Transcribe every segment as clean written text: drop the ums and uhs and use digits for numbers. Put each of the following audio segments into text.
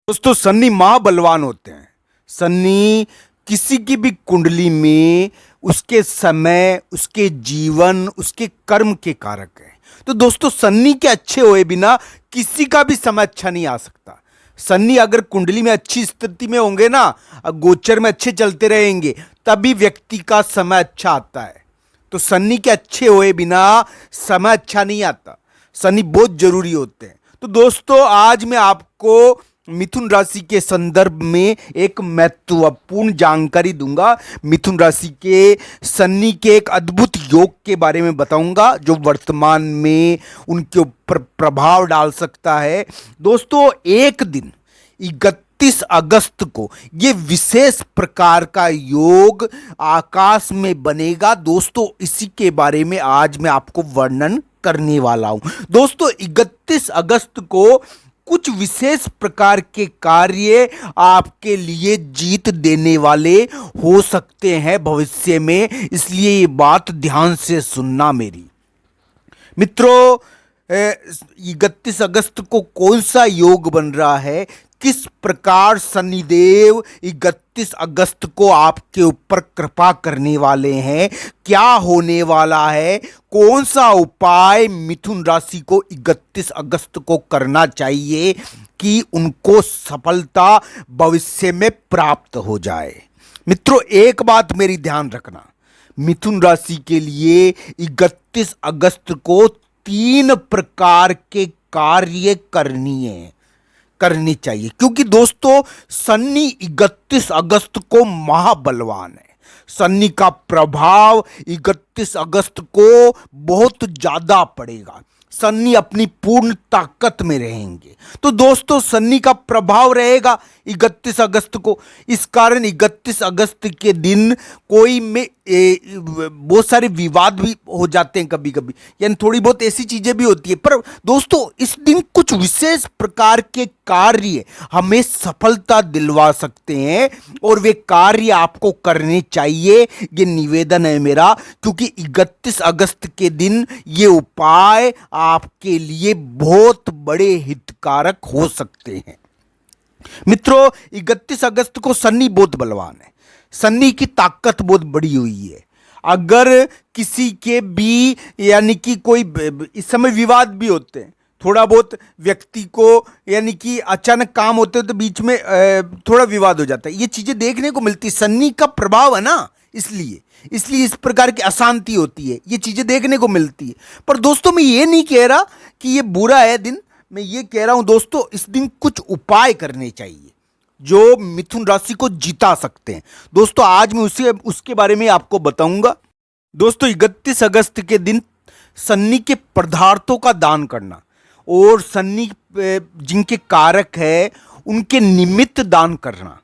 दोस्तों सन्नी महाबलवान होते हैं। सन्नी किसी की भी कुंडली में उसके समय, उसके जीवन, उसके कर्म के कारक है। तो दोस्तों सन्नी के अच्छे हुए बिना किसी का भी समय अच्छा नहीं आ सकता। सन्नी अगर कुंडली में अच्छी स्थिति में होंगे ना, गोचर में अच्छे चलते रहेंगे, तभी व्यक्ति का समय अच्छा आता है। तो सन्नी के अच्छे हुए बिना समय अच्छा नहीं आता। सन्नी बहुत जरूरी होते हैं। तो दोस्तों आज मैं आपको मिथुन राशि के संदर्भ में एक महत्वपूर्ण जानकारी दूंगा। मिथुन राशि के शनि के एक अद्भुत योग के बारे में बताऊंगा जो वर्तमान में उनके ऊपर प्रभाव डाल सकता है। दोस्तों एक दिन 31 अगस्त को ये विशेष प्रकार का योग आकाश में बनेगा। दोस्तों इसी के बारे में आज मैं आपको वर्णन करने वाला हूं। दोस्तों 31 अगस्त को कुछ विशेष प्रकार के कार्य आपके लिए जीत देने वाले हो सकते हैं भविष्य में, इसलिए ये बात ध्यान से सुनना मेरी मित्रों। 31 अगस्त को कौन सा योग बन रहा है, किस प्रकार शनिदेव 31 अगस्त को आपके ऊपर कृपा करने वाले हैं, क्या होने वाला है, कौन सा उपाय मिथुन राशि को 31 अगस्त को करना चाहिए कि उनको सफलता भविष्य में प्राप्त हो जाए। मित्रों एक बात मेरी ध्यान रखना, मिथुन राशि के लिए 31 अगस्त को 3 प्रकार के कार्य करनी चाहिए, क्योंकि दोस्तों शनि 31 अगस्त को महाबलवान है। शनि का प्रभाव 31 अगस्त को बहुत ज्यादा पड़ेगा। शनि अपनी पूर्ण ताकत में रहेंगे। तो दोस्तों शनि का प्रभाव रहेगा 31 अगस्त को। इस कारण 31 अगस्त के दिन कोई में बहुत सारे विवाद भी हो जाते हैं कभी कभी, यानी थोड़ी बहुत ऐसी चीजें भी होती है। पर दोस्तों इस दिन कुछ विशेष प्रकार के कार्य हमें सफलता दिलवा सकते हैं और वे कार्य आपको करने चाहिए, ये निवेदन है मेरा। क्योंकि 31 अगस्त के दिन ये उपाय आपके लिए बहुत बड़े हितकारक हो सकते हैं। मित्रों 31 अगस्त को शनि बहुत बलवान है। शनि की ताकत बहुत बड़ी हुई है। अगर किसी के भी यानी कि कोई इस समय विवाद भी होते हैं, थोड़ा बहुत व्यक्ति को यानी कि अचानक काम होते हैं तो बीच में थोड़ा विवाद हो जाता है, ये चीजें देखने को मिलती है। शनि का प्रभाव है ना, इसलिए इस प्रकार की अशांति होती है, ये चीजें देखने को मिलती है। पर दोस्तों मैं ये नहीं कह रहा कि ये बुरा है दिन, मैं ये कह रहा हूं दोस्तों इस दिन कुछ उपाय करने चाहिए जो मिथुन राशि को जिता सकते हैं। दोस्तों आज मैं उसके बारे में आपको बताऊंगा। दोस्तों 31 अगस्त के दिन शनि के पदार्थों का दान करना और शनि जिनके कारक है उनके निमित्त दान करना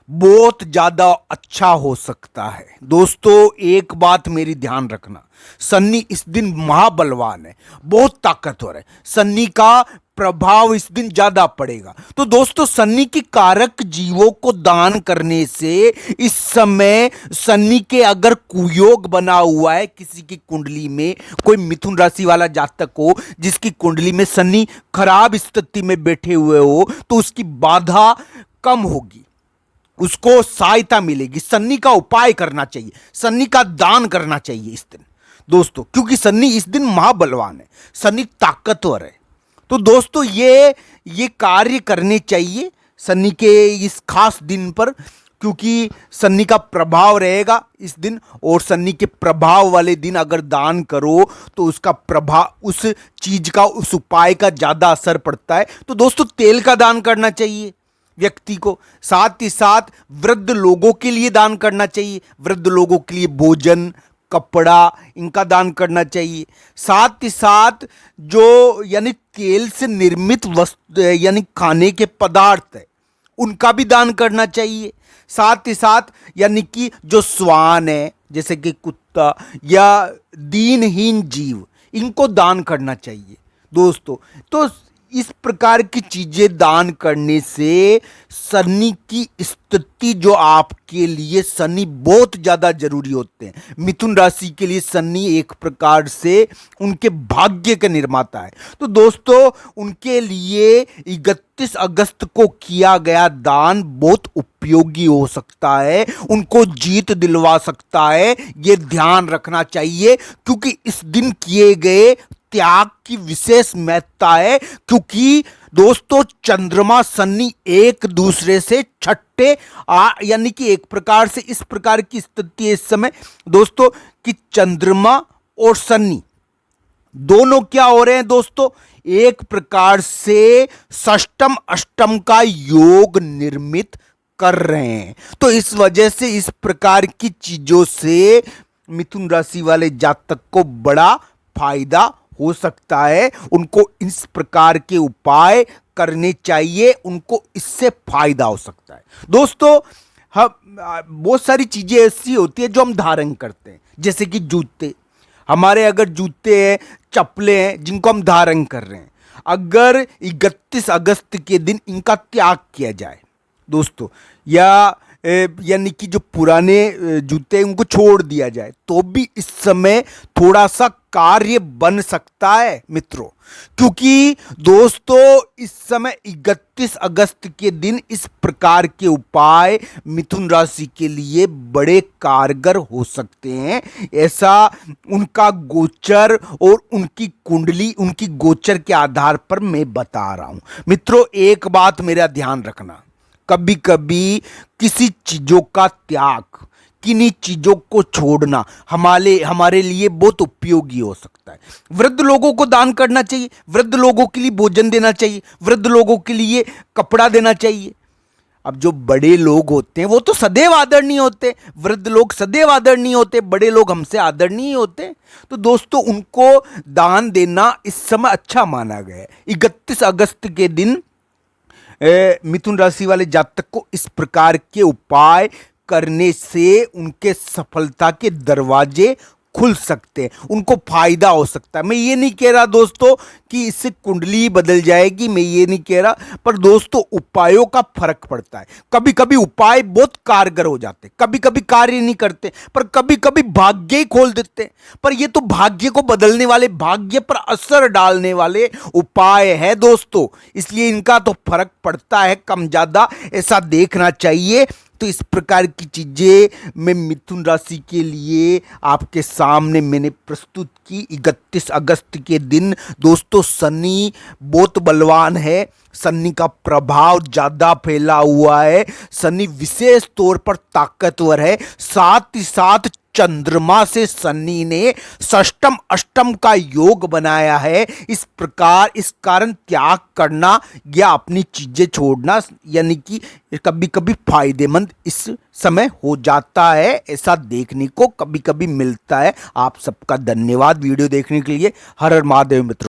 बहुत ज्यादा अच्छा हो सकता है। दोस्तों एक बात मेरी ध्यान रखना, शनि इस दिन महाबलवान है, बहुत ताकतवर है। शनि का प्रभाव इस दिन ज्यादा पड़ेगा। तो दोस्तों शनि की कारक जीवों को दान करने से इस समय शनि के अगर कुयोग बना हुआ है किसी की कुंडली में, कोई मिथुन राशि वाला जातक हो जिसकी कुंडली में शनि खराब स्थिति में बैठे हुए हो, तो उसकी बाधा कम होगी, उसको सहायता मिलेगी। शनि का उपाय करना चाहिए, शनि का दान करना चाहिए इस दिन दोस्तों, क्योंकि शनि इस दिन महाबलवान है, शनि ताकतवर है। तो दोस्तों ये कार्य करने चाहिए शनि के इस खास दिन पर, क्योंकि शनि का प्रभाव रहेगा इस दिन, और शनि के प्रभाव वाले दिन अगर दान करो तो उसका प्रभाव, उस चीज का, उस उपाय का ज्यादा असर पड़ता है। तो दोस्तों तेल का दान करना चाहिए व्यक्ति को, साथ ही साथ वृद्ध लोगों के लिए दान करना चाहिए, वृद्ध लोगों के लिए भोजन, कपड़ा, इनका दान करना चाहिए। साथ ही साथ जो यानी तेल से निर्मित वस्तु यानी खाने के पदार्थ है उनका भी दान करना चाहिए। साथ ही साथ यानी कि जो श्वान है जैसे कि कुत्ता या दीनहीन जीव, इनको दान करना चाहिए दोस्तों। तो इस प्रकार की चीजें दान करने से शनि की स्थिति जो आपके लिए शनि बहुत ज्यादा जरूरी होते हैं। मिथुन राशि के लिए शनि एक प्रकार से उनके भाग्य के निर्माता है। तो दोस्तों उनके लिए 31 अगस्त को किया गया दान बहुत उपयोगी हो सकता है, उनको जीत दिलवा सकता है। ये ध्यान रखना चाहिए क्योंकि इस दिन किए गए त्याग की विशेष महत्ता है, क्योंकि दोस्तों चंद्रमा शनि एक दूसरे से छठे यानी कि एक प्रकार से इस प्रकार की स्थिति है इस समय दोस्तों कि चंद्रमा और शनि दोनों क्या हो रहे हैं दोस्तों, एक प्रकार से षष्टम अष्टम का योग निर्मित कर रहे हैं। तो इस वजह से इस प्रकार की चीजों से मिथुन राशि वाले जातक को बड़ा फायदा हो सकता है। उनको इस प्रकार के उपाय करने चाहिए, उनको इससे फायदा हो सकता है। दोस्तों बहुत सारी चीजें ऐसी होती है जो हम धारण करते हैं, जैसे कि जूते, हमारे अगर जूते हैं, चप्पलें हैं जिनको हम धारण कर रहे हैं, अगर 31 अगस्त के दिन इनका त्याग किया जाए दोस्तों, या यानी कि जो पुराने जूते हैं उनको छोड़ दिया जाए, तो भी इस समय थोड़ा सा कार्य बन सकता है मित्रों। क्योंकि दोस्तों इस समय 31 अगस्त के दिन इस प्रकार के उपाय मिथुन राशि के लिए बड़े कारगर हो सकते हैं। ऐसा उनका गोचर और उनकी कुंडली, उनकी गोचर के आधार पर मैं बता रहा हूं मित्रों। एक बात मेरा ध्यान रखना, कभी कभी किसी चीजों का त्याग, किन्हीं चीजों को छोड़ना हमारे लिए बहुत उपयोगी हो सकता है। वृद्ध लोगों को दान करना चाहिए, वृद्ध लोगों के लिए भोजन देना चाहिए, वृद्ध लोगों के लिए कपड़ा देना चाहिए। अब जो बड़े लोग होते हैं वो तो सदैव आदरणीय होते, वृद्ध लोग सदैव आदरणीय होते, बड़े लोग हमसे आदरणीय होते। तो दोस्तों उनको दान देना इस समय अच्छा माना गया है। 31 अगस्त के दिन मिथुन राशि वाले जातक को इस प्रकार के उपाय करने से उनके सफलता के दरवाजे खुल सकते हैं, उनको फायदा हो सकता है। मैं ये नहीं कह रहा दोस्तों कि इससे कुंडली बदल जाएगी, मैं ये नहीं कह रहा, पर दोस्तों उपायों का फर्क पड़ता है। कभी कभी उपाय बहुत कारगर हो जाते, कभी कभी कार्य नहीं करते, पर कभी कभी भाग्य ही खोल देते। पर ये तो भाग्य को बदलने वाले, भाग्य पर असर डालने वाले उपाय है दोस्तों, इसलिए इनका तो फर्क पड़ता है कम ज्यादा, ऐसा देखना चाहिए। तो इस प्रकार की चीजें मैं मिथुन राशि के लिए आपके सामने मैंने प्रस्तुत की। 31 अगस्त के दिन दोस्तों शनि बहुत बलवान है, शनि का प्रभाव ज्यादा फैला हुआ है, शनि विशेष तौर पर ताकतवर है, साथ ही साथ चंद्रमा से शनि ने षष्टम अष्टम का योग बनाया है। इस प्रकार इस कारण त्याग करना या अपनी चीजें छोड़ना यानी कि कभी कभी फायदेमंद इस समय हो जाता है, ऐसा देखने को कभी कभी मिलता है। आप सबका धन्यवाद वीडियो देखने के लिए। हर हर महादेव मित्रों।